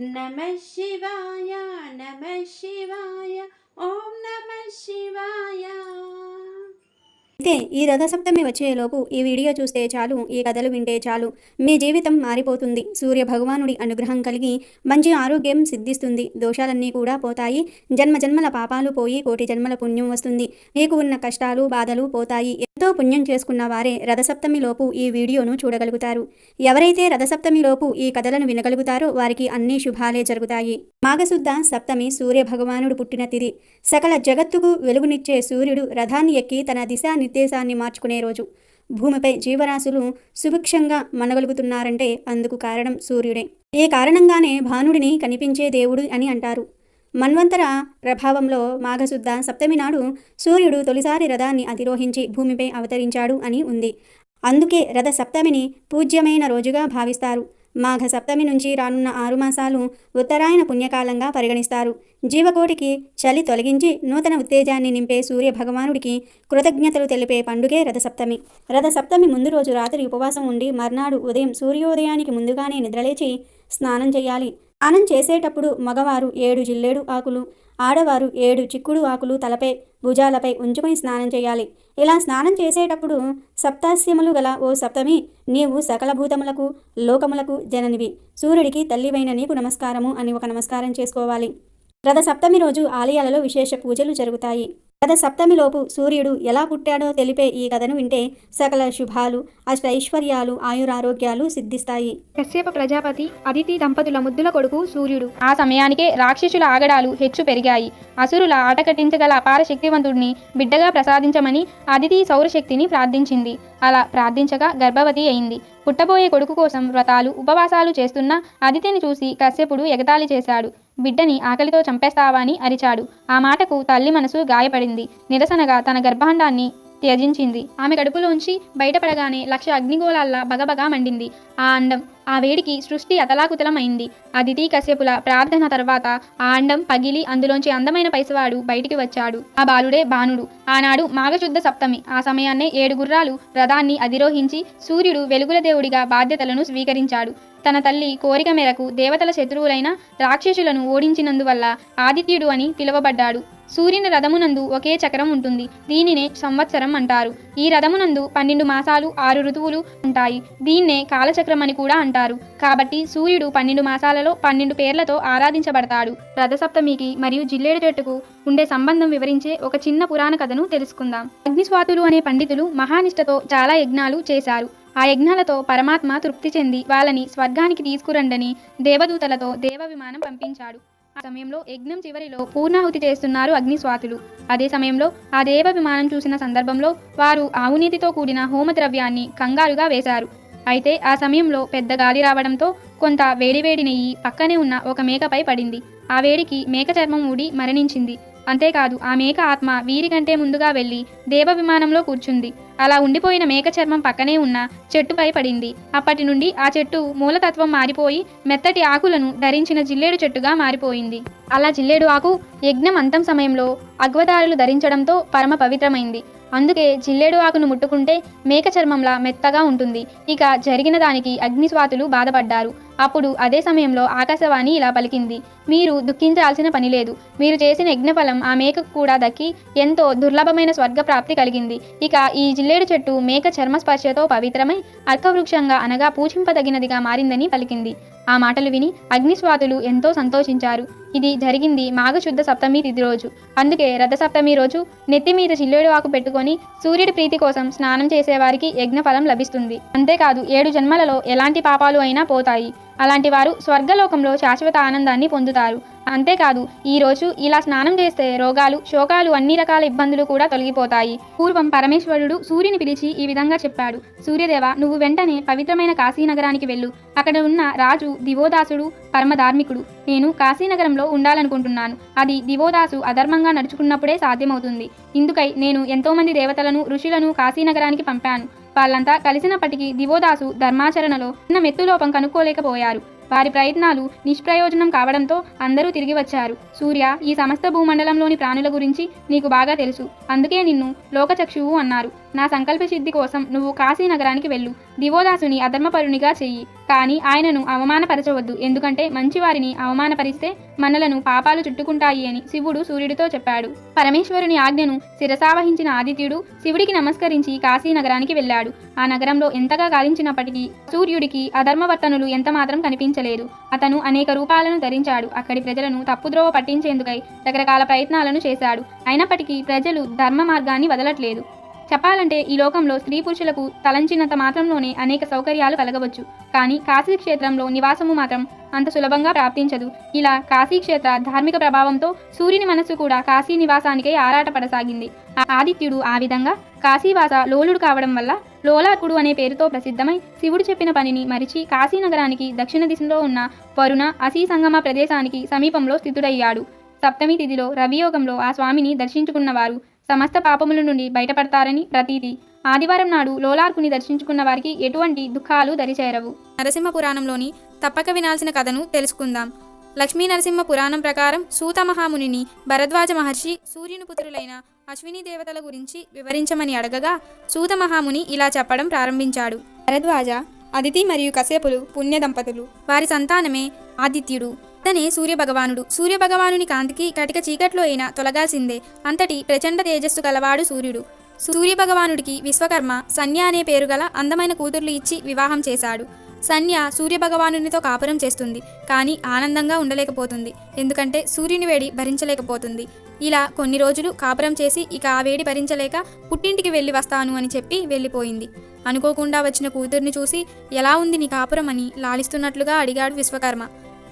నమః శివాయ నమః శివాయ ఓం నమః శివాయ. అయితే ఈ రథసప్తమి వచ్చేలోపు ఈ వీడియో చూస్తే చాలు, ఈ కథలు వింటే చాలు, మీ జీవితం మారిపోతుంది. సూర్య భగవానుడి అనుగ్రహం కలిగి మంచి ఆరోగ్యం సిద్ధిస్తుంది. దోషాలన్నీ కూడా పోతాయి. జన్మ జన్మల పాపాలు పోయి కోటి జన్మల పుణ్యం వస్తుంది. మీకు ఉన్న కష్టాలు బాధలు పోతాయి. ఎంతో పుణ్యం చేసుకున్న వారే రథసప్తమిలోపు ఈ వీడియోను చూడగలుగుతారు. ఎవరైతే రథసప్తమిలోపు ఈ కథలను వినగలుగుతారో వారికి అన్ని శుభాలే జరుగుతాయి. మాఘశుద్ధ సప్తమి సూర్య భగవానుడు పుట్టిన తిథి. సకల జగత్తుకు వెలుగునిచ్చే సూర్యుడు రథాన్ని ఎక్కి తన దిశా నిర్దేశాన్ని మార్చుకునే రోజు. భూమిపై జీవరాశులు సుభిక్షంగా మనగలుగుతున్నారంటే అందుకు కారణం సూర్యుడే. ఈ కారణంగానే భానుడిని కనిపించే దేవుడు అని అంటారు. మన్వంతర ప్రభావంలో మాఘశుద్ధ సప్తమి నాడు సూర్యుడు తొలిసారి రథాన్ని అధిరోహించి భూమిపై అవతరించాడు అని ఉంది. అందుకే రథ సప్తమిని పూజ్యమైన రోజుగా భావిస్తారు. మాఘ సప్తమి నుంచి రానున్న 6 మాసాలు ఉత్తరాయణ పుణ్యకాలంగా పరిగణిస్తారు. జీవకోటికి చలి తొలగించి నూతన ఉత్తేజాన్ని నింపే సూర్య భగవానుడికి కృతజ్ఞతలు తెలిపే పండుగే రథసప్తమి. రథసప్తమి ముందు రోజు రాత్రి ఉపవాసం ఉండి మర్నాడు ఉదయం సూర్యోదయానికి ముందుగానే నిద్రలేచి స్నానం చేయాలి. స్నానం చేసేటప్పుడు మగవారు 7 జిల్లేడు ఆకులు, ఆడవారు 7 చిక్కుడు ఆకులు తలపై భుజాలపై ఉంచుకొని స్నానం చేయాలి. ఇలా స్నానం చేసేటప్పుడు సప్తాస్యములు గల ఓ సప్తమి, నీవు సకల భూతములకు లోకములకు జననివి, సూర్యుడికి తల్లివైన నీకు నమస్కారము అని ఒక నమస్కారం చేసుకోవాలి. రథ సప్తమి రోజు ఆలయాలలో విశేష పూజలు జరుగుతాయి. రథ సప్తమిలోపు సూర్యుడు ఎలా పుట్టాడో తెలిపే ఈ కథను వింటే సకల శుభాలు, అష్టైశ్వర్యాలు, ఆయురారోగ్యాలు సిద్ధిస్తాయి. కశ్యప ప్రజాపతి అదితి దంపతుల ముద్దుల కొడుకు సూర్యుడు. ఆ సమయానికే రాక్షసుల ఆగడాలు హెచ్చు పెరిగాయి. అసురుల ఆట కట్టించగల అపార శక్తివంతుడిని బిడ్డగా ప్రసాదించమని అదితి సౌరశక్తిని ప్రార్థించింది. అలా ప్రార్థించగా గర్భవతి అయింది. పుట్టబోయే కొడుకు కోసం వ్రతాలు ఉపవాసాలు చేస్తున్న అదితిని చూసి కశ్యపుడు ఎగతాళి చేశాడు. బిడ్డని ఆకలితో చంపేస్తావా అని అరిచాడు. ఆ మాటకు తల్లి మనసు గాయపడింది. నిరసనగా తన గర్భాండాన్ని త్యజించింది. ఆమె కడుపులోంచి బయటపడగానే 1,00,000 అగ్నిగోళాల్లా బగబగా మండింది ఆ అండం. ఆ వేడికి సృష్టి అతలాకుతలమైంది. అదితి కశ్యపుల ప్రార్థన తర్వాత ఆ అండం పగిలి అందులోంచి అందమైన పైసవాడు బయటికి వచ్చాడు. ఆ బాలుడే భానుడు. ఆనాడు మాఘశుద్ధ సప్తమి. ఆ సమయాన్నే 7 గుర్రాలు రథాన్ని అధిరోహించి సూర్యుడు వెలుగుల దేవుడిగా బాధ్యతలను స్వీకరించాడు. తన తల్లి కోరిక మేరకు దేవతల శత్రువులైన రాక్షసులను ఓడించినందువల్ల ఆదిత్యుడు అని పిలువబడ్డాడు. సూర్యుని రథమునందు ఒకే చక్రం ఉంటుంది. దీనినే సంవత్సరం అంటారు. ఈ రథమునందు 12 మాసాలు 6 ఋతువులు ఉంటాయి. దీన్నే కాలచక్రం అని కూడా అంటారు. కాబట్టి సూర్యుడు 12 మాసాలలో 12 పేర్లతో ఆరాధించబడతాడు. రథసప్తమికి మరియు జిల్లేడు చెట్టుకు ఉండే సంబంధం వివరించే ఒక చిన్న పురాణ కథను తెలుసుకుందాం. అగ్నిస్వాతులు అనే పండితులు మహానిష్టతో చాలా యజ్ఞాలు చేశారు. ఆ యజ్ఞాలతో పరమాత్మ తృప్తి చెంది వాళ్ళని స్వర్గానికి తీసుకురండని దేవదూతలతో దేవ విమానం పంపించాడు. ఆ సమయంలో యజ్ఞం చివరిలో పూర్ణాహుతి చేస్తున్నారు అగ్నిస్వాతులు. అదే సమయంలో ఆ దేవ విమానం చూసిన సందర్భంలో వారు ఆవునీతితో కూడిన హోమద్రవ్యాన్ని కంగారుగా వేశారు. అయితే ఆ సమయంలో పెద్ద గాలి రావడంతో కొంత వేడివేడి నెయ్యి పక్కనే ఉన్న ఒక మేకపై పడింది. ఆ వేడికి మేక చర్మం ఊడి మరణించింది. అంతేకాదు ఆ మేక ఆత్మ వీరికంటే ముందుగా వెళ్లి దేవ విమానంలో కూర్చుంది. అలా ఉండిపోయిన మేక చర్మం పక్కనే ఉన్న చెట్టుపై పడింది. అప్పటి నుండి ఆ చెట్టు మూలతత్వం మారిపోయి మెత్తటి ఆకులను ధరించిన జిల్లేడు చెట్టుగా మారిపోయింది. అలా జిల్లేడు ఆకు యజ్ఞం అంతం సమయంలో అగ్వదారులు ధరించడంతో పరమ పవిత్రమైంది. అందుకే జిల్లేడు ఆకును ముట్టుకుంటే మేక చర్మంలా మెత్తగా ఉంటుంది. ఇక జరిగిన దానికి అగ్నిస్వాతులు బాధపడ్డారు. అప్పుడు అదే సమయంలో ఆకాశవాణి ఇలా పలికింది, మీరు దుఃఖించాల్సిన పని లేదు. మీరు చేసిన యజ్ఞఫలం ఆ మేకకు కూడా దక్కి ఎంతో దుర్లభమైన స్వర్గప్రాప్తి కలిగింది. ఇక ఈ జిల్లేడు చెట్టు మేక చర్మస్పర్శతో పవిత్రమై అర్కవృక్షంగా అనగా పూజింపదగినదిగా మారిందని పలికింది. ఆ మాటలు విని అగ్నిస్వాతులు ఎంతో సంతోషించారు. ఇది జరిగింది మాఘశుద్ధ సప్తమి తిథి రోజు. అందుకే రథసప్తమి రోజు నెత్తి మీద జిల్లేడు ఆకు పెట్టుకొని సూర్యుడి ప్రీతి కోసం స్నానం చేసేవారికి యజ్ఞఫలం లభిస్తుంది. అంతేకాదు 7 జన్మలలో ఎలాంటి పాపాలు అయినా పోతాయి. అలాంటి వారు స్వర్గలోకంలో శాశ్వత ఆనందాన్ని పొందుతారు. అంతేకాదు ఈ రోజు ఇలా స్నానం చేస్తే రోగాలు, శోకాలు, అన్ని రకాల ఇబ్బందులు కూడా తొలగిపోతాయి. పూర్వం పరమేశ్వరుడు సూర్యుని పిలిచి ఈ విధంగా చెప్పాడు, సూర్యదేవ, నువ్వు వెంటనే పవిత్రమైన కాశీనగరానికి వెళ్ళు. అక్కడ ఉన్న రాజు దివోదాసుడు పరమధార్మికుడు. నేను కాశీనగరంలో ఉండాలనుకుంటున్నాను. అది దివోదాసు అధర్మంగా నడుచుకున్నప్పుడే సాధ్యమవుతుంది. ఇందుకై నేను ఎంతోమంది దేవతలను, ఋషులను కాశీనగరానికి పంపాను. వాళ్ళంతా కలిసినప్పటికీ దివోదాసు ధర్మాచరణలో చిన్న మెత్తులోపం కనుక్కోలేకపోయారు. వారి ప్రయత్నాలు నిష్ప్రయోజనం కావడంతో అందరూ తిరిగి వచ్చారు. సూర్య, ఈ సమస్త భూమండలంలోని ప్రాణుల గురించి నీకు బాగా తెలుసు. అందుకే నిన్ను లోకచక్షువు అన్నారు. నా సంకల్ప సిద్ధి కోసం నువ్వు కాశీ నగరానికి వెళ్ళు. దివోదాసుని అధర్మపరునిగా చెయ్యి, కానీ ఆయనను అవమానపరచవద్దు. ఎందుకంటే మంచివారిని అవమానపరిస్తే మనలను పాపాలు చుట్టుకుంటాయి అని శివుడు సూర్యుడితో చెప్పాడు. పరమేశ్వరుని ఆజ్ఞను శిరసావహించిన ఆదిత్యుడు శివుడికి నమస్కరించి కాశీ నగరానికి వెళ్ళాడు. ఆ నగరంలో ఎంతగా గాలించినప్పటికీ సూర్యుడికి అధర్మవర్తనులు ఎంతమాత్రం కనిపించలేదు. అతను అనేక రూపాలను ధరించాడు. అక్కడి ప్రజలను తప్పుద్రోవ పట్టించేందుకై రకరకాల ప్రయత్నాలను చేశాడు. అయినప్పటికీ ప్రజలు ధర్మ మార్గాన్ని వదలట్లేదు. చెప్పాలంటే ఈ లోకంలో స్త్రీ పురుషులకు తలంచినంత మాత్రంలోనే అనేక సౌకర్యాలు కలగవచ్చు, కానీ కాశీ క్షేత్రంలో నివాసము మాత్రం అంత సులభంగా ప్రాప్తించదు. ఇలా కాశీక్షేత్ర ధార్మిక ప్రభావంతో సూర్యుని మనస్సు కూడా కాశీ నివాసానికై ఆరాటపడసాగింది. ఆదిత్యుడు ఆ విధంగా కాశీవాస లోలుడు కావడం వల్ల లోలార్కుడు అనే పేరుతో ప్రసిద్ధమై శివుడు చెప్పిన పనిని మరిచి కాశీ నగరానికి దక్షిణ దిశలో ఉన్న వరుణ అసీ సంగమ ప్రదేశానికి సమీపంలో స్థితుడయ్యాడు. సప్తమి తిథిలో రవియోగంలో ఆ స్వామిని దర్శించుకున్నవారు సమస్త పాపముల నుండి బయటపడతారని ప్రతీతి. ఆదివారం నాడు లోలార్కుని దర్శించుకున్న వారికి ఎటువంటి దుఃఖాలు దరిచేరవు. నరసింహ పురాణంలోని తప్పక వినాల్సిన కథను తెలుసుకుందాం. లక్ష్మీ నరసింహ పురాణం ప్రకారం సూత మహామునిని భరద్వాజ మహర్షి సూర్యుని పుత్రులైన అశ్విని దేవతల గురించి వివరించమని అడగగా సూత మహాముని ఇలా చెప్పడం ప్రారంభించాడు. భరద్వాజ, అదితి మరియు కశ్యపులు పుణ్య దంపతులు. వారి సంతానమే ఆదిత్యుడు. అతనే సూర్యభగవానుడు. సూర్యభగవానుని కాంతికి కటిక చీకట్లో అయినా తొలగాల్సిందే. అంతటి ప్రచండ తేజస్సు గలవాడు సూర్యుడు. సూర్యభగవానుడికి విశ్వకర్మ సంధ్య అనే పేరు గల అందమైన కూతుర్లు ఇచ్చి వివాహం చేశాడు. సంధ్య సూర్యభగవానునితో కాపురం చేస్తుంది, కానీ ఆనందంగా ఉండలేకపోతుంది. ఎందుకంటే సూర్యుని వేడి భరించలేకపోతుంది. ఇలా కొన్ని రోజులు కాపురం చేసి ఇక ఆ వేడి భరించలేక పుట్టింటికి వెళ్ళి వస్తాను అని చెప్పి వెళ్ళిపోయింది. అనుకోకుండా వచ్చిన కూతుర్ని చూసి ఎలా ఉంది నీ కాపురం అని లాలిస్తున్నట్లుగా అడిగాడు విశ్వకర్మ.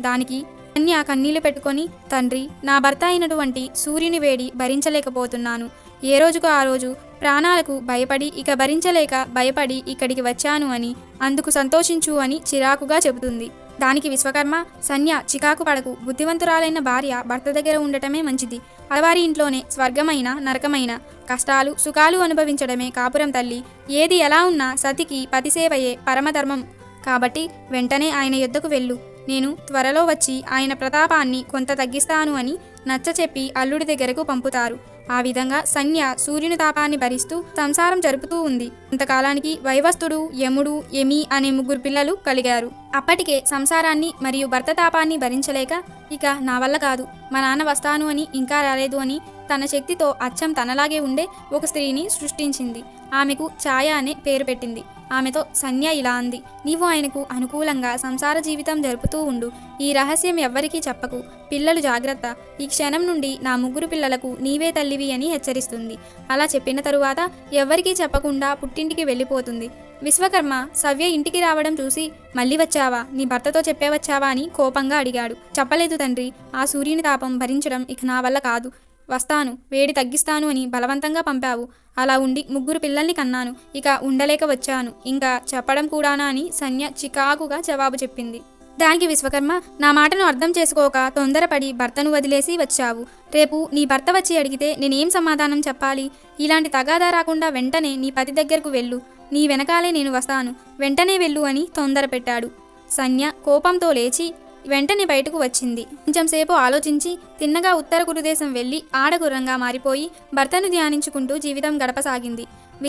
దానికి సంధ్య కన్నీళ్లు పెట్టుకొని, తండ్రి, నా భర్త అయినటువంటి సూర్యుని వేడి భరించలేకపోతున్నాను. ఏ రోజుకు ఆ రోజు ప్రాణాలకు భయపడి ఇక భరించలేక భయపడి ఇక్కడికి వచ్చాను అని, అందుకు సంతోషించు అని చిరాకుగా చెబుతుంది. దానికి విశ్వకర్మ, సంధ్య చికాకు పడకు. బుద్ధివంతురాలైన భార్య భర్త దగ్గర ఉండటమే మంచిది. అలవారి ఇంట్లోనే స్వర్గమైన నరకమైన కష్టాలు సుఖాలు అనుభవించడమే కాపురం తల్లి. ఏది ఎలా ఉన్నా సతికి పతిసేవయే పరమధర్మం. కాబట్టి వెంటనే ఆయన యొద్దకు వెళ్ళు. నేను త్వరలో వచ్చి ఆయన ప్రతాపాన్ని కొంత తగ్గిస్తాను అని నచ్చచెప్పి అల్లుడి దగ్గరకు పంపుతారు. ఆ విధంగా సంధ్య సూర్యుని తాపాన్ని భరిస్తూ సంసారం జరుపుతూ ఉంది. కొంతకాలానికి వైవస్తుడు, యముడు, యమి అనే 3 పిల్లలు కలిగారు. అప్పటికే సంసారాన్ని మరియు భర్త తాపాన్ని భరించలేక ఇక నా వల్ల కాదు, మా నాన్న వస్తాను అని ఇంకా రాలేదు అని తన శక్తితో అచ్చం తనలాగే ఉండే ఒక స్త్రీని సృష్టించింది. ఆమెకు ఛాయ అనే పేరు పెట్టింది. ఆమెతో సంధ్య ఇలా అంది, నీవు ఆయనకు అనుకూలంగా సంసార జీవితం జరుపుతూ ఉండు. ఈ రహస్యం ఎవ్వరికీ చెప్పకు. పిల్లలు జాగ్రత్త. ఈ క్షణం నుండి నా 3 పిల్లలకు నీవే తల్లివి అని హెచ్చరిస్తుంది. అలా చెప్పిన తరువాత ఎవ్వరికీ చెప్పకుండా పుట్టింటికి వెళ్ళిపోతుంది. విశ్వకర్మ సవ్య ఇంటికి రావడం చూసి, మళ్ళీ వచ్చావా, నీ భర్తతో చెప్పేవచ్చావా అని కోపంగా అడిగాడు. చెప్పలేదు తండ్రి, ఆ సూర్యుని తాపం భరించడం ఇక నా వల్ల కాదు. వస్తాను, వేడి తగ్గిస్తాను అని బలవంతంగా పంపావు. అలా ఉండి 3 పిల్లల్ని కన్నాను. ఇక ఉండలేక వచ్చాను. ఇంకా చెప్పడం కూడానా అని సంధ్య చికాకుగా జవాబు చెప్పింది. దానికి విశ్వకర్మ, నా మాటను అర్థం చేసుకోక తొందరపడి భర్తను వదిలేసి వచ్చావు. రేపు నీ భర్త వచ్చి అడిగితే నేనేం సమాధానం చెప్పాలి? ఇలాంటి తగాదా రాకుండా వెంటనే నీ పతి దగ్గరకు వెళ్ళు. నీ వెనకాలే నేను వస్తాను. వెంటనే వెళ్ళు అని తొందర పెట్టాడు. సంధ్య కోపంతో లేచి వెంటనే బయటకు వచ్చింది. కొంచెం సేపు ఆలోచించి తిన్నగా ఉత్తర కురుదేశం వెళ్ళి ఆడగుర్రంగా మారిపోయి భర్తను ధ్యానించుకుంటూ జీవితం గడపసాగింది.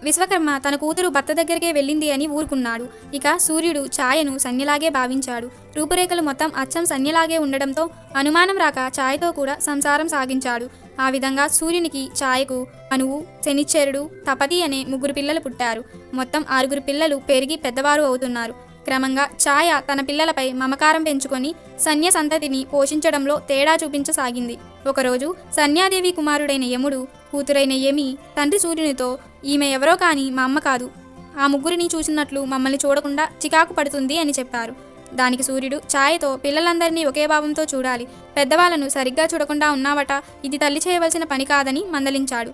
విశ్వకర్మ తన కూతురు భర్త దగ్గరికే వెళ్ళింది అని ఊరుకున్నాడు. ఇక సూర్యుడు ఛాయను సంధ్యలాగే భావించాడు. రూపురేఖలు మొత్తం అచ్చం సంధ్యలాగే ఉండడంతో అనుమానం రాక ఛాయతో కూడా సంసారం సాగించాడు. ఆ విధంగా సూర్యునికి ఛాయకు అనువు, శనిశ్చరుడు, తపతి అనే 3 పిల్లలు పుట్టారు. మొత్తం 6 పిల్లలు పెరిగి పెద్దవారు అవుతున్నారు. క్రమంగా ఛాయ తన పిల్లలపై మమకారం పెంచుకొని సంధ్య సంతతిని పోషించడంలో తేడా చూపించసాగింది. ఒకరోజు సంధ్యాదేవి కుమారుడైన యముడు, కూతురైన యమి తండ్రి సూర్యునితో, ఈమె ఎవరో కానీ మా అమ్మ కాదు. ఆ 3 చూసినట్లు మమ్మల్ని చూడకుండా చికాకు పడుతుంది అని చెప్పారు. దానికి సూర్యుడు ఛాయతో, పిల్లలందరినీ ఒకే భావంతో చూడాలి. పెద్దవాళ్లను సరిగ్గా చూడకుండా ఉన్నావట, ఇది తల్లి చేయవలసిన పని కాదని మందలించాడు.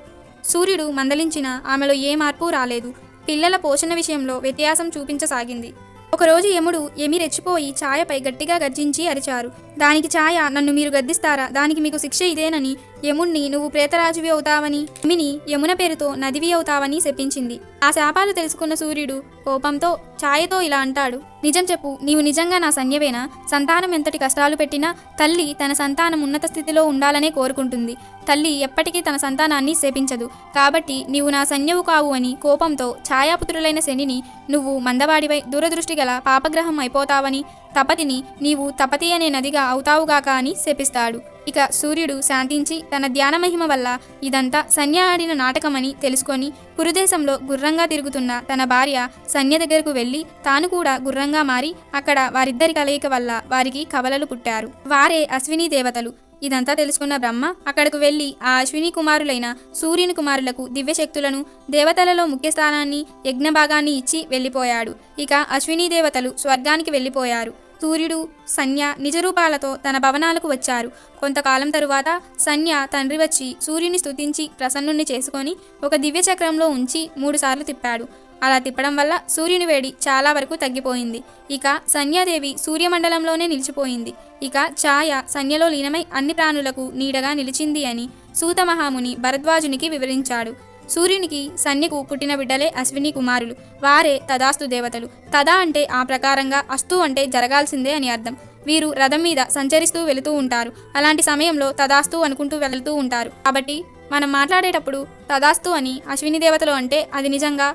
సూర్యుడు మందలించినా ఆమెలో ఏ మార్పు రాలేదు. పిల్లల పోషణ విషయంలో వ్యత్యాసం చూపించసాగింది. ఒకరోజు యముడు, యమి రెచ్చిపోయి ఛాయపై గట్టిగా గర్జించి అరిచారు. దానికి ఛాయ, నన్ను మీరు గద్దిస్తారా? దానికి మీకు శిక్ష ఇదేనని యముణ్ణి నువ్వు ప్రేతరాజువి అవుతావని, యమిని యమున పేరుతో నదివి అవుతావని శపించింది. ఆ శాపాలు తెలుసుకున్న సూర్యుడు కోపంతో ఛాయతో ఇలా అంటాడు, నిజం చెప్పు, నీవు నిజంగా నా సన్యవేనా? సంతానం ఎంతటి కష్టాలు పెట్టినా తల్లి తన సంతానం ఉన్నత స్థితిలో ఉండాలనే కోరుకుంటుంది. తల్లి ఎప్పటికీ తన సంతానాన్ని శపించదు. కాబట్టి నీవు నా సన్యవు కావు అని కోపంతో ఛాయాపుత్రులైన శనిని నువ్వు మందవాడివై దురదృష్టి గల పాపగ్రహం అయిపోతావని, తపతిని నీవు తపతి అనే నదిగా అవుతావుగాక అని శపిస్తాడు. ఇక సూర్యుడు శాంతించి తన ధ్యాన మహిమ వల్ల ఇదంతా సంధ్య ఆడిన నాటకమని తెలుసుకొని పురుదేశంలో గుర్రంగా తిరుగుతున్న తన భార్య సంధ్య దగ్గరకు వెళ్ళి తాను కూడా గుర్రంగా మారి అక్కడ వారిద్దరి కలయిక వల్ల వారికి కవలలు పుట్టారు. వారే అశ్విని దేవతలు. ఇదంతా తెలుసుకున్న బ్రహ్మ అక్కడకు వెళ్ళి ఆ అశ్విని కుమారులైన సూర్యుని కుమారులకు దివ్యశక్తులను, దేవతలలో ముఖ్య స్థానాన్ని, యజ్ఞభాగాన్ని ఇచ్చి వెళ్ళిపోయాడు. ఇక అశ్విని దేవతలు స్వర్గానికి వెళ్ళిపోయారు. సూర్యుడు, సంధ్య నిజరూపాలతో తన భవనాలకు వచ్చారు. కొంతకాలం తరువాత సంధ్య తండ్రి వచ్చి సూర్యుని స్తుతించి ప్రసన్నుణ్ణి చేసుకొని ఒక దివ్య చక్రంలో ఉంచి 3 సార్లు తిప్పాడు. అలా తిప్పడం వల్ల సూర్యుని వేడి చాలా వరకు తగ్గిపోయింది. ఇక సంధ్యాదేవి సూర్యమండలంలోనే నిలిచిపోయింది. ఇక ఛాయ సంధ్యలో లీనమై అన్ని ప్రాణులకు నీడగా నిలిచింది అని సూత మహాముని భరద్వాజునికి వివరించాడు. సూర్యునికి సంధ్యకు పుట్టిన బిడ్డలే అశ్విని కుమారులు. వారే తదాస్తు దేవతలు. తదా అంటే ఆ ప్రకారంగా, అస్తు అంటే జరగాల్సిందే అని అర్థం. వీరు రథం మీద సంచరిస్తూ వెళుతూ ఉంటారు. అలాంటి సమయంలో తదాస్తు అనుకుంటూ వెళుతూ ఉంటారు. కాబట్టి మనం మాట్లాడేటప్పుడు తదాస్తు అని అశ్విని దేవతలు అంటే అది నిజంగా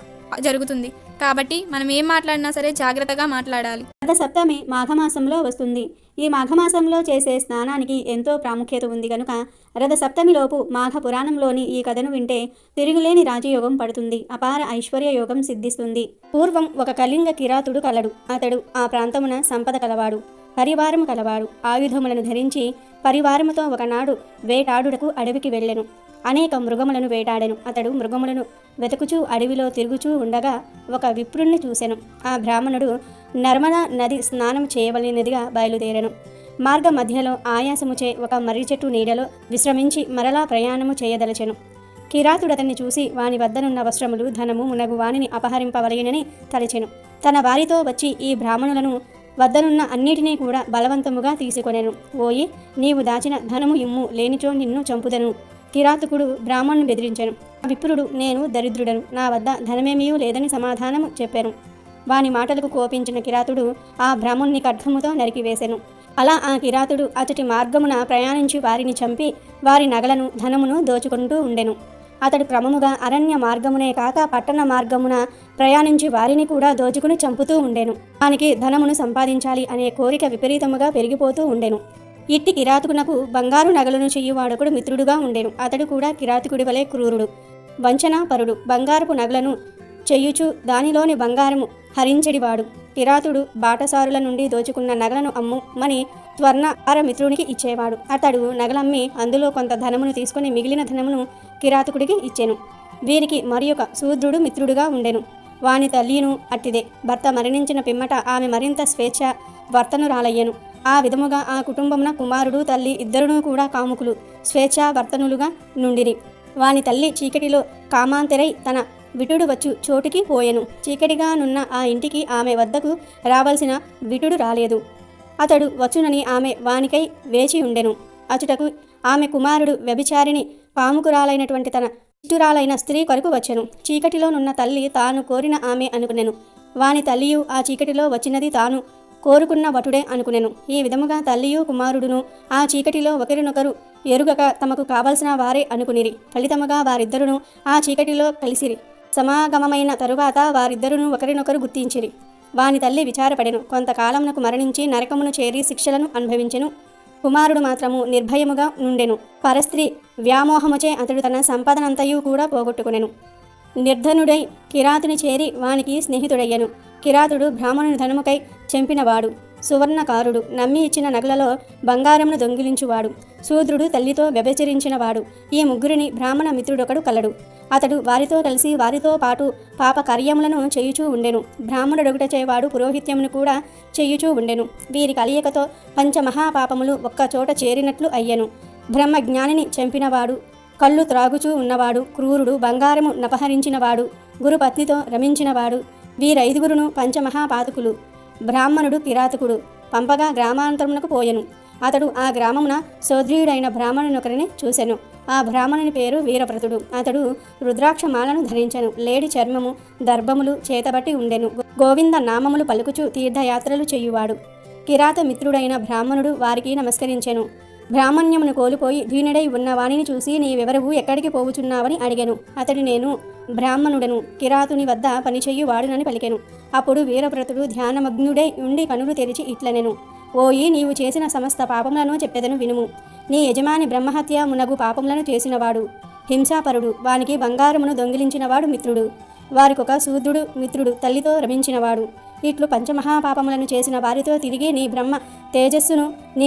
జరుగుతుంది. కాబట్టి మనం ఏం మాట్లాడినా సరే జాగ్రత్తగా మాట్లాడాలి. రథ సప్తమి మాఘమాసంలో వస్తుంది. ఈ మాఘమాసంలో చేసే స్నానానికి ఎంతో ప్రాముఖ్యత ఉంది కనుక రథ సప్తమిలోపు మాఘ పురాణంలోని ఈ కథను వింటే తిరుగులేని రాజయోగం పడుతుంది. అపార ఐశ్వర్య యోగం సిద్ధిస్తుంది. పూర్వం ఒక కళింగ కిరాతుడు కలడు. అతడు ఆ ప్రాంతమున సంపద కలవాడు, పరివారము కలవాడు. ఆయుధములను ధరించి పరివారముతో ఒకనాడు వేటాడుటకు అడవికి వెళ్ళెను. అనేక మృగములను వేటాడెను. అతడు మృగములను వెతుకుచూ అడవిలో తిరుగుచూ ఉండగా ఒక విప్రుణ్ణి చూసెను. ఆ బ్రాహ్మణుడు నర్మదా నది స్నానం చేయవలెనదిగా బయలుదేరెను. మార్గ మధ్యలో ఆయాసముచే ఒక మర్రి చెట్టు నీడలో విశ్రమించి మరలా ప్రయాణము చేయదలచెను. కిరాతుడతన్ని చూసి వాని వద్దనున్న వస్త్రములు, ధనము మునగు వానిని అపహరింపవలెనని తలచెను. తన వారితో వచ్చి ఈ బ్రాహ్మణులను వద్దనున్న అన్నిటినీ కూడా బలవంతముగా తీసుకొనెను. ఓయి, నీవు దాచిన ధనము ఇమ్ము, లేనిచో నిన్ను చంపుదను. కిరాతకుడు బ్రాహ్మణుని బెదిరించెను. విప్రుడు, నేను దరిద్రుడను, నా వద్ద ధనమేమీ లేదని సమాధానము చెప్పాను. వాని మాటలకు కోపించిన కిరాతుడు ఆ బ్రాహ్మణుని ఖడ్గముతో నరికివేసెను. అలా ఆ కిరాతుడు అతడి మార్గమున ప్రయాణించి వారిని చంపి వారి నగలను, ధనమును దోచుకుంటూ ఉండెను. అతడు క్రమముగా అరణ్య మార్గమునే కాక పట్టణ మార్గమున ప్రయాణించి వారిని కూడా దోచుకుని చంపుతూ ఉండెను. వానికి ధనమును సంపాదించాలి అనే కోరిక విపరీతముగా పెరిగిపోతూ ఉండెను. ఇట్టి కిరాతకునకు బంగారు నగలను చెయ్యువాడొకడు మిత్రుడుగా ఉండెను. అతడు కూడా కిరాతకుడి వలె క్రూరుడు, వంచనాపరుడు. బంగారపు నగలను చెయ్యుచు దానిలోని బంగారము హరించెడివాడు. కిరాతుడు బాటసారుల నుండి దోచుకున్న నగలను అమ్ముమని స్వర్ణార మిత్రునికి ఇచ్చేవాడు. అతడు నగలమ్మి అందులో కొంత ధనమును తీసుకుని మిగిలిన ధనమును కిరాతకుడికి ఇచ్చెను. వీరికి మరి ఒక శూద్రుడు మిత్రుడుగా ఉండెను. వాని తల్లిను అట్టిదే. భర్త మరణించిన పిమ్మట ఆమె మరింత స్వేచ్ఛ వర్తనురాలయ్యను. ఆ విధముగా ఆ కుటుంబమున కుమారుడు, తల్లి ఇద్దరునూ కూడా కాముకులు, స్వేచ్ఛావర్తనులుగా నుండిరి. వాని తల్లి చీకటిలో కామాంతరై తన విటుడు వచ్చు చోటికి పోయెను. చీకటిగా నున్న ఆ ఇంటికి ఆమె వద్దకు రావలసిన విటుడు రాలేదు. అతడు వచ్చునని ఆమె వానికై వేచి ఉండెను. అచుటకు ఆమె కుమారుడు వ్యభిచారిణి కాముకురాలైనటువంటి తన ఇష్టురాలైన స్త్రీ కొరకు వచ్చెను. చీకటిలో నున్న తల్లి తాను కోరిన ఆమె అనుకునెను. వాని తల్లియు ఆ చీకటిలో వచ్చినది తాను కోరుకున్న వటుడే అనుకునెను. ఈ విధముగా తల్లియు కుమారుడును ఆ చీకటిలో ఒకరినొకరు ఎరుగక తమకు కావలసిన వారే అనుకునిరి. ఫలితముగా వారిద్దరును ఆ చీకటిలో కలిసిరి. సమాగమమైన తరువాత వారిద్దరును ఒకరినొకరు గుర్తించిరి. వాని తల్లి విచారపడెను. కొంతకాలమునకు మరణించి నరకమును చేరి శిక్షలను అనుభవించెను. కుమారుడు మాత్రము నిర్భయముగా నుండెను. పరస్త్రీ వ్యామోహముచే అతడు తన సంపదనంతయు కూడా పోగొట్టుకునెను. నిర్ధనుడై కిరాతుని చేరి వానికి స్నేహితుడయ్యను. కిరాతుడు బ్రాహ్మణుని ధనముకై చెంపినవాడు, సువర్ణకారుడు, నమ్మి ఇచ్చిన నగలలో బంగారమును దొంగిలించువాడు, శూద్రుడు, తల్లితో వ్యభిచరించినవాడు. ఈ ముగ్గురిని బ్రాహ్మణ మిత్రుడొకడు కలడు. అతడు వారితో కలిసి వారితో పాటు పాప కార్యములను చేయుచూ ఉండెను. బ్రాహ్మణుడొకటచేవాడు పురోహిత్యమును కూడా చేయుచూ ఉండెను. వీరి కలియకతో పంచమహాపాపములు ఒక్కచోట చేరినట్లు అయ్యెను. బ్రహ్మజ్ఞానిని చంపినవాడు, కళ్ళు త్రాగుచూ ఉన్నవాడు, క్రూరుడు, బంగారము నపహరించినవాడు, గురుపత్నితో రమించినవాడు, వీరైదుగురును పంచమహాపాతకులు. బ్రాహ్మణుడు కిరాతకుడు పంపగా గ్రామాంతరమునకు పోయెను. అతడు ఆ గ్రామమున సోదరుడైన బ్రాహ్మణునొకరిని చూసెను. ఆ బ్రాహ్మణుని పేరు వీరవ్రతుడు. అతడు రుద్రాక్ష మాలను ధరించెను. లేడి చర్మము దర్భములు చేతబట్టి ఉండెను. గోవింద నామములు పలుకుచు తీర్థయాత్రలు చేయువాడు. కిరాత మిత్రుడైన బ్రాహ్మణుడు వారికి నమస్కరించెను. బ్రాహ్మణ్యమును కోల్పోయి దీనుడై ఉన్న వాణిని చూసి, నీవెవరవు, ఎక్కడికి పోవుచున్నావని అడిగెను. అతడు, నేను బ్రాహ్మణుడను, కిరాతుని వద్ద పనిచెయ్యువాడునని పలికెను. అప్పుడు వీరవ్రతుడు ధ్యానమగ్నుడై ఉండి కనులు తెరిచి ఇట్లనెను, ఓయి, నీవు చేసిన సమస్త పాపములను చెప్పెదను వినుము. నీ యజమాని బ్రహ్మహత్య మునగు పాపములను చేసినవాడు, హింసాపరుడు, వానికి బంగారమును దొంగిలించినవాడు మిత్రుడు, వారికొక శూద్రుడు మిత్రుడు, తల్లితో రమించినవాడు. ఇట్లు పంచమహాపాపములను చేసిన వారితో తిరిగి నీ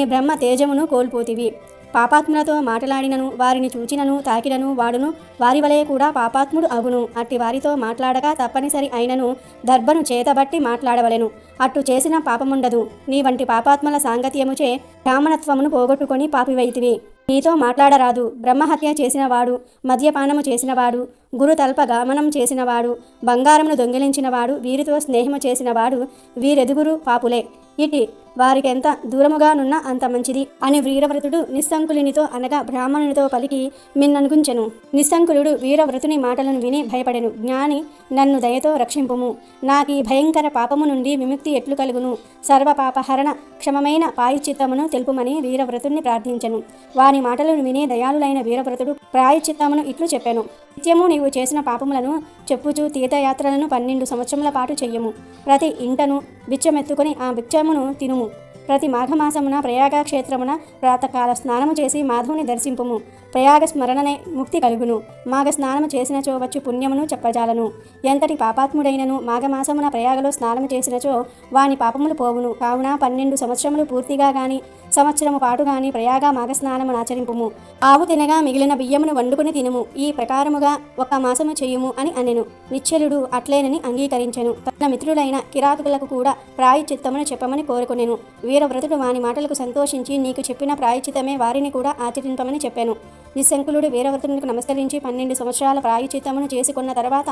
బ్రహ్మ తేజమును కోల్పోతివి. పాపాత్ములతో మాట్లాడినను, వారిని చూచినను, తాకినను వాడును వారి వలె కూడా పాపాత్ముడు అగును. అట్టి వారితో మాట్లాడగా తప్పనిసరి అయినను దర్భను చేతబట్టి మాట్లాడవలెను. అట్టు చేసిన పాపముండదు. నీ వంటి పాపాత్మల సాంగత్యముచే బ్రాహ్మణత్వమును పోగొట్టుకొని పాపివైతివి. నీతో మాట్లాడరాదు. బ్రహ్మహత్య చేసినవాడు, మద్యపానము చేసినవాడు, గురు తల్ప గమనం చేసినవాడు, బంగారమును దొంగిలించినవాడు, వీరితో స్నేహము చేసినవాడు, వీరెదుగురు పాపులే. ఇటి వారికెంత దూరముగానున్నా అంత మంచిది అని వీరవ్రతుడు నిస్సంకులునితో అనగా బ్రాహ్మణునితో పలికి మిన్ననుకుంచెను. నిస్సంకులుడు వీరవ్రతుని మాటలను విని భయపడెను. జ్ఞాని, నన్ను దయతో రక్షింపుము. నాకీ భయంకర పాపము నుండి విముక్తి ఎట్లు కలుగును? సర్వపాపహరణ క్షమమైన ప్రాయశ్చిత్తమును తెలుపుమని వీరవ్రతుణ్ణి ప్రార్థించెను. వాని మాటలను విని దయాళులైన వీరవ్రతుడు ప్రాయశ్చిత్తమును ఇట్లు చెప్పెను. నిత్యము నీవు చేసిన పాపములను చెప్పుచూ తీర్థయాత్రలను 12 సంవత్సరముల పాటు చెయ్యము. ప్రతి ఇంటను బిచ్చమెత్తుకొని ఆ బిచ్చమును తినుము. ప్రతి మాఘమాసమున ప్రయాగ క్షేత్రమున ప్రాతకాల స్నానము చేసి మాధవుని దర్శింపుము. ప్రయాగ స్మరణనే ముక్తి కలుగును. మాఘ స్నానము చేసినచో వచ్చు పుణ్యమును చెప్పజాలను. ఎంతటి పాపాత్ముడైనను మాఘమాసమున ప్రయాగలో స్నానము చేసినచో వాని పాపములు పోవును. కావున 12 సంవత్సరములు పూర్తిగా గాని సంవత్సరము పాటు గాని ప్రయాగ మాఘ స్నానమును ఆచరింపుము. ఆవు తినగా మిగిలిన బియ్యమును వండుకుని తినుము. ఈ ప్రకారముగా 1 మాసము చేయుము అని అనెను. నిశ్చలుడు అట్లేనని అంగీకరించెను. తన మిత్రులైన కిరాతుకులకు కూడా ప్రాయశ్చిత్తమును చెప్పమని కోరుకొనెను. వీరవ్రతుడు వాని మాటలకు సంతోషించి, నీకు చెప్పిన ప్రాయశ్చిత్తమే వారిని కూడా ఆచరింపమని చెప్పాను. నిస్సంకులుడు వీరవ్రతునికి నమస్కరించి 12 సంవత్సరాల ప్రాయశ్చిత్తమును చేసుకున్న తర్వాత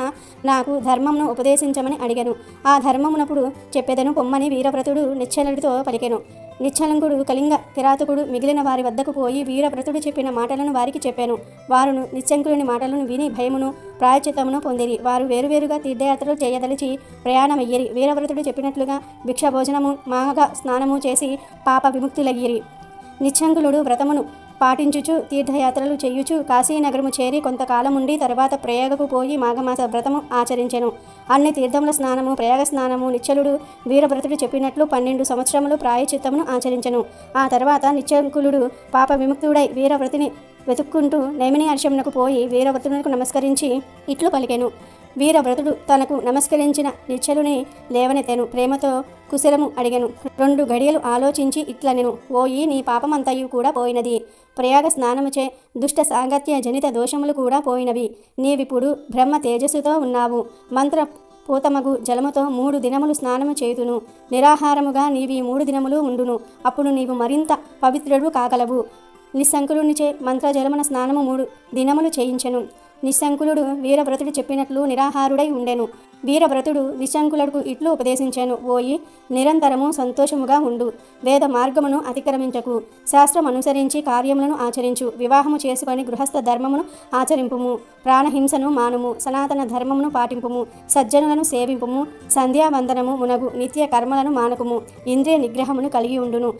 నాకు ధర్మమును ఉపదేశించమని అడిగాను. ఆ ధర్మమునప్పుడు చెప్పెదను పొమ్మని వీరవ్రతుడు నిశ్చలుడితో పలికెను. నిశ్చలంకుడు కళింగ కిరాతకుడు మిగిలిన వారి వద్దకు పోయి వీరవ్రతుడు చెప్పిన మాటలను వారికి చెప్పాను. వారును నిశ్చంకులుని మాటలను విని భయమును ప్రాయశ్చిత్తమును పొందిరి. వారు వేరువేరుగా తీర్థయాత్రలు చేయదలిచి ప్రయాణమయ్యిరి. వీరవ్రతుడు చెప్పినట్లుగా భిక్ష భోజనము మాఘ స్నానము చేసి పాప విముక్తులయ్యిరి. నిశ్చంకులుడు వ్రతమును పాటించుచు తీర్థయాత్రలు చేయుచు కాశీనగరము చేరి కొంతకాలముండి తర్వాత ప్రయాగకు పోయి మాఘమాస వ్రతము ఆచరించెను. అన్ని తీర్థముల స్నానము ప్రయాగ స్నానము నిశ్చలుడు వీరవ్రతుడు చెప్పినట్లు 12 సంవత్సరములు ప్రాయశ్చిత్తమును ఆచరించెను. ఆ తర్వాత నిశ్చంకులుడు పాప విముక్తుడై వీరవ్రతుని వెతుక్కుంటూ నైమిని హర్షమునకు పోయి వీరవ్రతునికి నమస్కరించి ఇట్లు పలికెను. వీరవ్రతుడు తనకు నమస్కరించిన నిశ్చలుని లేవనెత్తెను. ప్రేమతో కుశలము అడిగెను. 2 గడియలు ఆలోచించి ఇట్లనెను, ఓయి, నీ పాపమంతయు కూడా పోయినది. ప్రయాగ స్నానముచే దుష్ట సాంగత్య జనిత దోషములు కూడా పోయినవి. నీవిప్పుడు బ్రహ్మ తేజస్సుతో ఉన్నావు. మంత్ర పూతమగు జలముతో 3 దినములు స్నానము చేయుదును. నిరాహారముగా నీవి 3 దినములు ఉండును. అప్పుడు నీవు మరింత పవిత్రుడు కాగలవు. నిస్సంకులునిచే మంత్రజలమున స్నానము 3 దినములు చేయించెను. నిస్సంకులుడు వీరవ్రతుడు చెప్పినట్లు నిరాహారుడై ఉండెను. వీరవ్రతుడు నిస్సంకులుడుకు ఇట్లు ఉపదేశించెను, ఓయి, నిరంతరము సంతోషముగా ఉండు. వేద మార్గమును అతిక్రమించకు. శాస్త్రం అనుసరించి కార్యములను ఆచరించు. వివాహము చేసుకొని గృహస్థ ధర్మమును ఆచరింపుము. ప్రాణహింసను మానుము. సనాతన ధర్మమును పాటింపుము. సజ్జనులను సేవింపుము. సంధ్యావందనము మునగు నిత్య కర్మలను మానకుము. ఇంద్రియ నిగ్రహమును కలిగి ఉండును.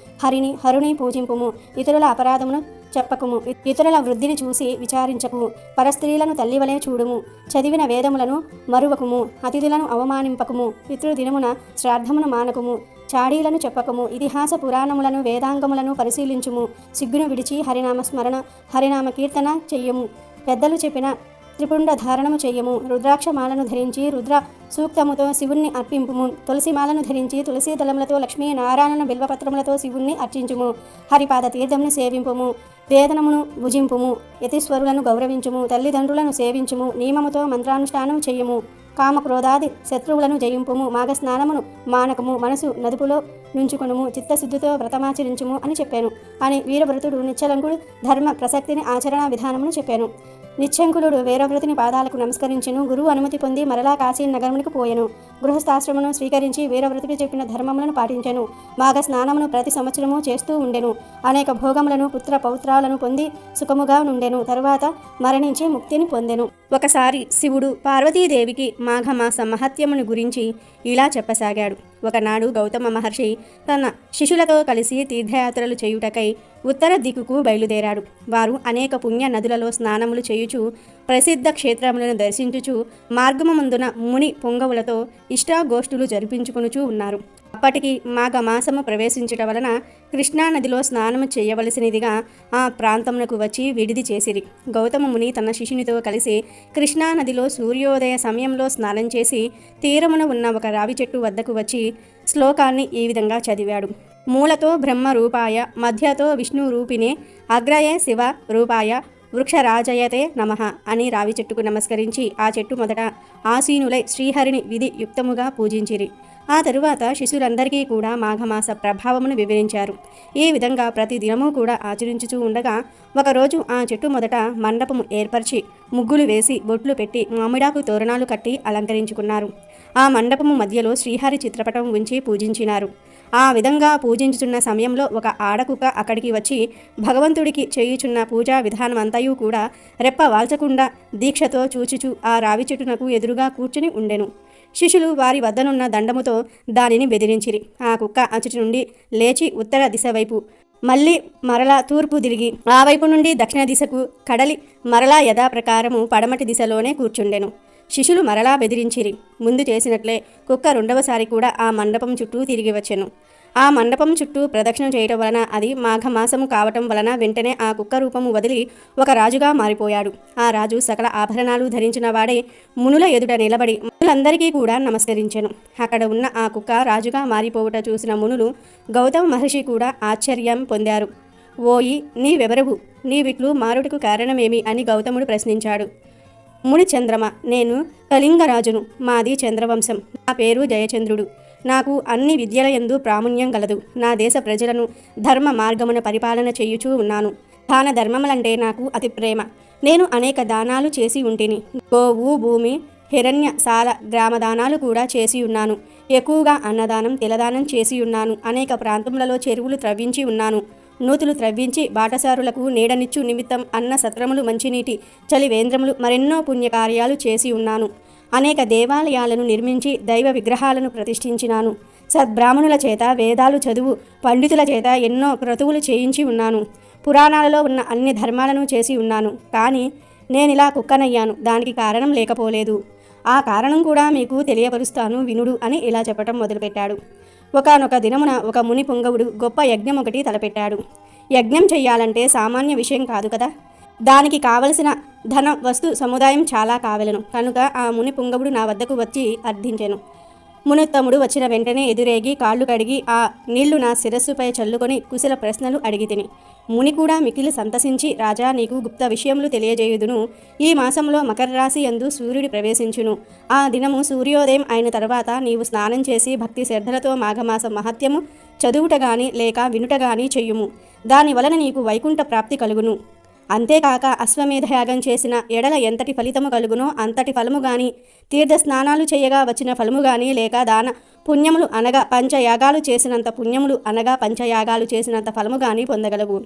హరుని పూజింపుము. ఇతరుల అపరాధమును చెప్పకుము. ఇతరుల వృద్ధిని చూసి విచారించకు. పరస్త్రీలను తల్లివలే చూడుము. చదివిన వేదములను మరువకుము. అతిథులను అవమానింపకుము. పితృదినమున శ్రాద్ధమును మానకుము. చాడీలను చెప్పకము. ఇతిహాస పురాణములను వేదాంగములను పరిశీలించుము. సిగ్గును విడిచి హరినామ స్మరణ హరినామ కీర్తన చెయ్యము. పెద్దలు చెప్పిన త్రిపుండ ధారణము చెయ్యము. రుద్రాక్షమాలను ధరించి రుద్ర సూక్తముతో శివుణ్ణి అర్పింపుము. తులసిమాలను ధరించి తులసి దళములతో లక్ష్మీ నారాయణ బిల్వపత్రములతో శివుణ్ణి అర్చించుము. హరిపాద తీర్థమును సేవింపుము. వేదనమును భుజింపుము. యతీశ్వరులను గౌరవించుము. తల్లిదండ్రులను సేవించుము. నియమముతో మంత్రానుష్ఠానం చెయ్యము. కామక్రోధాది శత్రువులను జయింపుము. మాఘ స్నానమును మానకము. మనసు నదుపులో నుంచుకొనుము, చిత్తశుద్ధితో వ్రతమాచరించుము అని చెప్పాను అని వీరవ్రతుడు నిశ్చలంకుడు ధర్మ ప్రసక్తిని ఆచరణ విధానమును చెప్పాను. నిశ్చంకులుడు వీరవ్రతుని పాదాలకు నమస్కరించెను. గురువు అనుమతి పొంది మరలా కాశీ నగరమునికి పోయెను. గృహస్థాశ్రమును స్వీకరించి వీరవ్రతుడు చెప్పిన ధర్మములను పాటించెను. మాఘ స్నానమును ప్రతి సంవత్సరము చేస్తూ ఉండెను. అనేక భోగములను పుత్ర పౌత్రాలను పొంది సుఖముగా నుండెను. తరువాత మరణించి ముక్తిని పొందెను. ఒకసారి శివుడు పార్వతీదేవికి మాఘమాస మహత్యమును గురించి ఇలా చెప్పసాగాడు. ఒకనాడు గౌతమ మహర్షి తన శిష్యులతో కలిసి తీర్థయాత్రలు చేయుటకై ఉత్తర దిక్కుకు బయలుదేరాడు. వారు అనేక పుణ్య నదులలో స్నానములు చేయుచు ప్రసిద్ధ క్షేత్రములను దర్శించుచు మార్గముందున ముని పొంగవులతో ఇష్టాగోష్ఠులు జరిపించుకొనుచూ ఉన్నారు. అప్పటికి మాఘమాసము ప్రవేశించటం వలన కృష్ణానదిలో స్నానము చేయవలసినదిగా ఆ ప్రాంతమునకు వచ్చి విడిది చేసిరి. గౌతమ ముని తన శిష్యునితో కలిసి కృష్ణానదిలో సూర్యోదయ సమయంలో స్నానం చేసి తీరమున ఉన్న ఒక రావి చెట్టు వద్దకు వచ్చి శ్లోకాన్ని ఈ విధంగా చదివాడు. మూలతో బ్రహ్మ రూపాయ, మధ్యతో విష్ణు రూపిణే, అగ్రయే శివ రూపాయ, వృక్షరాజయతే నమః అని రావి చెట్టుకు నమస్కరించి ఆ చెట్టు మొదట ఆసీనులై శ్రీహరిని విధి యుక్తముగా పూజించిరి. ఆ తరువాత శిష్యులందరికీ కూడా మాఘమాస ప్రభావమును వివరించారు. ఈ విధంగా ప్రతి దినము కూడా ఆచరించుతూ ఉండగా ఒకరోజు ఆ చెట్టు మొదట మండపము ఏర్పరిచి ముగ్గులు వేసి బొట్లు పెట్టి మామిడాకు తోరణాలు కట్టి అలంకరించుకున్నారు. ఆ మండపము మధ్యలో శ్రీహరి చిత్రపటం ఉంచి పూజించినారు. ఆ విధంగా పూజించుచున్న సమయంలో ఒక ఆడకుక్క అక్కడికి వచ్చి భగవంతుడికి చేయుచున్న పూజా విధానమంతయు కూడా రెప్ప వాల్చకుండా దీక్షతో చూచుచు ఆ రావి చెట్టునకు ఎదురుగా కూర్చుని ఉండెను. శిష్యులు వారి వద్దనున్న దండముతో దానిని బెదిరించిరి. ఆ కుక్క అచటి నుండి లేచి ఉత్తర దిశ వైపు మళ్ళీ మరలా తూర్పు తిరిగి ఆ వైపు నుండి దక్షిణ దిశకు కడలి మరలా యథాప్రకారము పడమటి దిశలోనే కూర్చుండెను. శిష్యులు మరలా బెదిరించిరి. ముందు చేసినట్లే కుక్క రెండవసారి కూడా ఆ మండపం చుట్టూ తిరిగి వచ్చెను. ఆ మండపం చుట్టూ ప్రదక్షిణ చేయటం వలన అది మాఘమాసము కావటం వలన వెంటనే ఆ కుక్క రూపము వదిలి ఒక రాజుగా మారిపోయాడు. ఆ రాజు సకల ఆభరణాలు ధరించిన వాడే మునుల ఎదుట నిలబడి మునులందరికీ కూడా నమస్కరించెను. అక్కడ ఉన్న ఆ కుక్క రాజుగా మారిపోవుట చూసిన మునులు గౌతమ మహర్షి కూడా ఆశ్చర్యం పొందారు. ఓయి, నీవెవరవు? నీవిట్లు మారుటకు కారణమేమి అని గౌతముడు ప్రశ్నించాడు. ముని చంద్రమ, నేను కళింగరాజును. మాది చంద్రవంశం. నా పేరు జయచంద్రుడు. నాకు అన్ని విద్యల యందు ప్రాముణ్యం గలదు. నా దేశ ప్రజలను ధర్మ మార్గమున పరిపాలన చేయుచూ ఉన్నాను. దాన ధర్మములంటే నాకు అతి ప్రేమ. నేను అనేక దానాలు చేసి ఉంటిని. గోవు, భూమి, హిరణ్య సాల గ్రామదానాలు కూడా చేసి ఉన్నాను. ఎక్కువగా అన్నదానం, తిలదానం చేసి ఉన్నాను. అనేక ప్రాంతములలో చెరువులు త్రవ్వించి ఉన్నాను. నూతులు త్రవ్వించి బాటసారులకు నీడనిచ్చు నిమిత్తం అన్న సత్రములు, మంచినీటి చలివేంద్రములు, మరెన్నో పుణ్యకార్యాలు చేసి ఉన్నాను. అనేక దేవాలయాలను నిర్మించి దైవ విగ్రహాలను ప్రతిష్ఠించినాను. సద్బ్రాహ్మణుల చేత వేదాలు చదువు పండితుల చేత ఎన్నో క్రతువులు చేయించి ఉన్నాను. పురాణాలలో ఉన్న అన్ని ధర్మాలను చేసి ఉన్నాను. కానీ నేనిలా కుక్కనయ్యాను. దానికి కారణం లేకపోలేదు. ఆ కారణం కూడా మీకు తెలియపరుస్తాను వినుడు అని ఇలా చెప్పటం మొదలుపెట్టాడు. ఒకానొక దినమున ఒక ముని పొంగవుడు గొప్ప యజ్ఞం ఒకటి తలపెట్టాడు. యజ్ఞం చెయ్యాలంటే సామాన్య విషయం కాదు కదా. దానికి కావలసిన ధన వస్తు సముదాయం చాలా కావలను. కనుక ఆ ముని పొంగవుడు నా వద్దకు వచ్చి అర్థించెను. మునోత్తముడు వచ్చిన వెంటనే ఎదురేగి కాళ్ళు కడిగి ఆ నీళ్లు నా శిరస్సుపై చల్లుకొని కుశల ప్రశ్నలు అడిగితిని. ముని కూడా మిక్కిలి సంతసించి, రాజా, నీకు గుప్త విషయములు తెలియజేయుదును. ఈ మాసంలో మకర రాశి యందు సూర్యుడు ప్రవేశించును. ఆ దినము సూర్యోదయం అయిన తర్వాత నీవు స్నానం చేసి భక్తి శ్రద్ధలతో మాఘమాస మహత్యము చదువుట గాని లేక వినుట గాని చెయ్యుము. దాని వలన నీకు వైకుంఠ ప్రాప్తి కలుగును. అంతేకాక అశ్వమేధయాగం చేసిన ఎడల ఎంతటి ఫలితము కలుగునో అంతటి ఫలము గాని, తీర్థ స్నానాలు చేయగా వచ్చిన ఫలము గాని, లేక దాన పుణ్యములు అనగా పంచయాగాలు చేసినంత పుణ్యములు అనగా పంచయాగాలు చేసినంత ఫలము గాని పొందగలవు.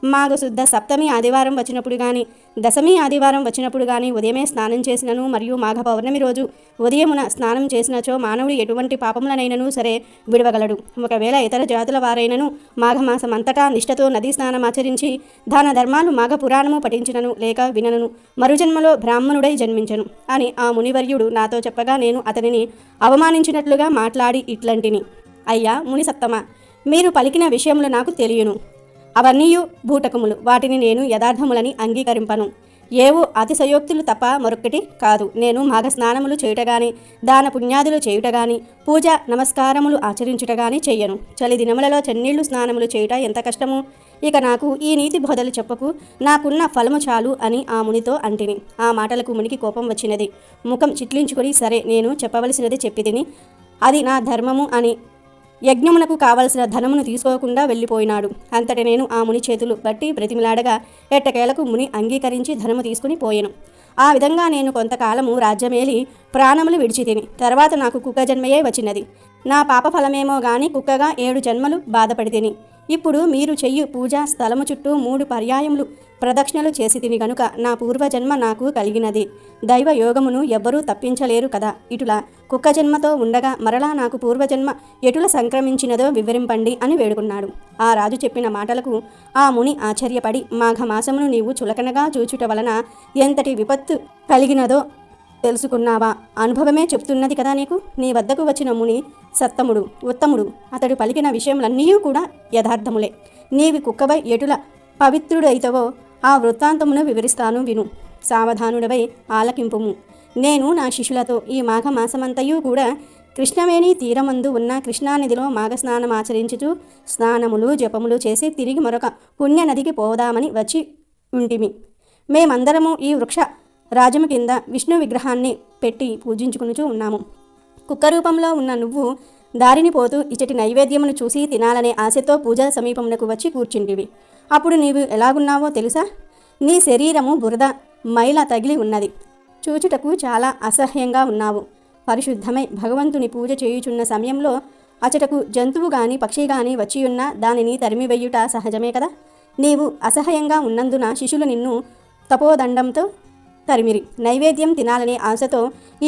మాఘ శుద్ధ సప్తమి ఆదివారం వచ్చినప్పుడు కానీ, దశమి ఆదివారం వచ్చినప్పుడు కానీ ఉదయమే స్నానం చేసినను మరియు మాఘ పౌర్ణమి రోజు ఉదయమున స్నానం చేసినచో మానవుడు ఎటువంటి పాపములనైనను సరే విడవగలడు. ఒకవేళ ఇతర జాతుల వారైనను మాఘమాసం అంతటా నిష్ఠతో నదీ స్నానం ఆచరించి దాన ధర్మాలు మాఘ పురాణము పఠించినను లేక వినను మరుజన్మలో బ్రాహ్మణుడై జన్మించను అని ఆ మునివర్యుడు నాతో చెప్పగా నేను అతనిని అవమానించినట్లుగా మాట్లాడి ఇట్లాంటిని. అయ్యా ముని సప్తమ, మీరు పలికిన విషయములు నాకు తెలియను. అవన్నీయు బూటకములు. వాటిని నేను యథార్థములని అంగీకరింపను. ఏవో అతిశయోక్తులు తప్ప మరొక్కటి కాదు. నేను మాఘ స్నానములు చేయుటగాని, దాన పుణ్యాదులు చేయుటగాని, పూజ నమస్కారములు ఆచరించుటగాని చెయ్యను. చలి దినములలో చన్నీళ్లు స్నానములు చేయుట ఎంత కష్టము. ఇక నాకు ఈ నీతి బోధలు చెప్పకు, నాకున్న ఫలము చాలు అని ఆ మునితో అంటిని. ఆ మాటలకు మునికి కోపం వచ్చినది. ముఖం చిట్లించుకొని, సరే నేను చెప్పవలసినది చెప్పితిని, అది నా ధర్మము అని యజ్ఞమునకు కావలసిన ధనమును తీసుకోకుండా వెళ్ళిపోయినాడు. అంతటి నేను ఆ ముని చేతులు బట్టి బ్రతిమిలాడగా ఎట్టకేలకు ముని అంగీకరించి ధనము తీసుకుని పోయెను. ఆ విధంగా నేను కొంతకాలము రాజ్యమేలి ప్రాణములు విడిచి తిని తర్వాత నాకు కుక్క జన్మయే వచ్చినది. నా పాప ఫలమేమో గాని కుక్కగా 7 జన్మలు బాధపడి తిని. ఇప్పుడు మీరు చెయ్యు పూజా స్థలము చుట్టూ 3 పర్యాయములు ప్రదక్షిణలు చేసి తిని గనుక నా పూర్వజన్మ నాకు కలిగినది. దైవ యోగమును ఎవ్వరూ తప్పించలేరు కదా. ఇటులా కుక్క జన్మతో ఉండగా మరలా నాకు పూర్వజన్మ ఎటుల సంక్రమించినదో వివరింపండి అని వేడుకున్నాడు. ఆ రాజు చెప్పిన మాటలకు ఆ ముని ఆశ్చర్యపడి, మాఘమాసమును నీవు చులకనగా చూచుట వలన ఎంతటి విపత్తు కలిగినదో తెలుసుకున్నావా? అనుభవమే చెప్తున్నది కదా నీకు. నీ వద్దకు వచ్చిన ముని సత్తముడు, ఉత్తముడు. అతడు పలికిన విషయములన్నీ కూడా యథార్థములే. నీవి కుక్కవై ఎటుల పవిత్రుడైతవో ఆ వృత్తాంతమును వివరిస్తాను విను. సావధానుడవై ఆలకింపుము. నేను నా శిష్యులతో ఈ మాఘమాసమంతయు కూడా కృష్ణవేణి తీరమందు ఉన్న కృష్ణానదిలో మాఘస్నానం ఆచరించుచు స్నానములు జపములు చేసి తిరిగి మరొక పుణ్యనదికి పోదామని వచ్చి ఉంటిమి. మేమందరము ఈ వృక్ష రాజము కింద విష్ణు విగ్రహాన్ని పెట్టి పూజించుకునుచూ ఉన్నాము. కుక్క రూపంలో ఉన్న నువ్వు దారిని పోతూ ఇచ్చటి నైవేద్యమును చూసి తినాలనే ఆశతో పూజా సమీపమునకు వచ్చి కూర్చుంటివి. అప్పుడు నీవు ఎలాగున్నావో తెలుసా? నీ శరీరము బురద మైల తగిలి ఉన్నది. చూచుటకు చాలా అసహ్యంగా ఉన్నావు. పరిశుద్ధమై భగవంతుని పూజ చేయుచున్న సమయంలో అచటకు జంతువు గాని పక్షి గాని వచ్చియున్నా దానిని తరిమివెయ్యుట సహజమే కదా. నీవు అసహ్యంగా ఉన్నందున శిష్యులు నిన్ను తపోదండంతో తరిమిరి. నైవేద్యం తినాలనే ఆశతో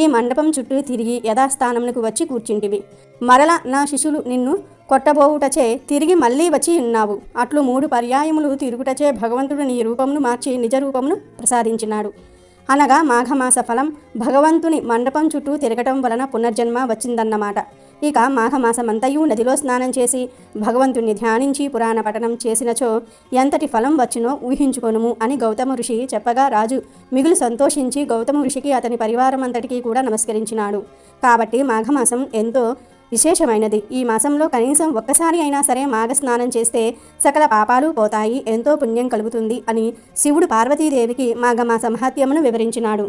ఈ మండపం చుట్టూ తిరిగి యథాస్థానమునకు వచ్చి కూర్చుంటివి. మరల నా శిష్యులు నిన్ను కొట్టబోవుటచే తిరిగి మళ్ళీ వచ్చి ఉన్నావు. అట్లు 3 పర్యాయములు తిరుగుటచే భగవంతుడు నీ రూపమును మార్చి నిజ రూపమును ప్రసాదించినాడు. అనగా మాఘమాస ఫలం భగవంతుని మండపం చుట్టూ తిరగటం వలన పునర్జన్మ వచ్చిందన్నమాట. ఇక మాఘమాసమంతయు నదిలో స్నానం చేసి భగవంతుణ్ణి ధ్యానించి పురాణ పఠనం చేసినచో ఎంతటి ఫలం వచ్చునో ఊహించుకొనుము అని గౌతమ ఋషి చెప్పగా రాజు మిగులు సంతోషించి గౌతమ ఋషికి అతని పరివారం అంతటికీ కూడా నమస్కరించినాడు. కాబట్టి మాఘమాసం ఎంతో విశేషమైనది. ఈ మాసంలో కనీసం ఒక్కసారి అయినా సరే మాఘ స్నానం చేస్తే సకల పాపాలు పోతాయి, ఎంతో పుణ్యం కలుగుతుంది అని శివుడు పార్వతీదేవికి మాఘమాస మహత్యమును వివరించినాడు.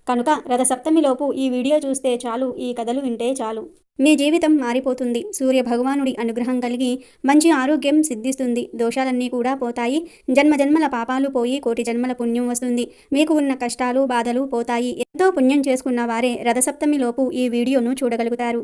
కనుక రథసప్తమిలోపు ఈ వీడియో చూస్తే చాలు, ఈ కథలు వింటే చాలు. మీ జీవితం మారిపోతుంది. సూర్య భగవానుడి అనుగ్రహం కలిగి మంచి ఆరోగ్యం సిద్ధిస్తుంది. దోషాలన్నీ కూడా పోతాయి. జన్మజన్మల పాపాలు పోయి కోటి జన్మల పుణ్యం వస్తుంది. మీకు ఉన్న కష్టాలు బాధలు పోతాయి. ఎంతో పుణ్యం చేసుకున్న వారే రథసప్తమిలోపు ఈ వీడియోను చూడగలుగుతారు.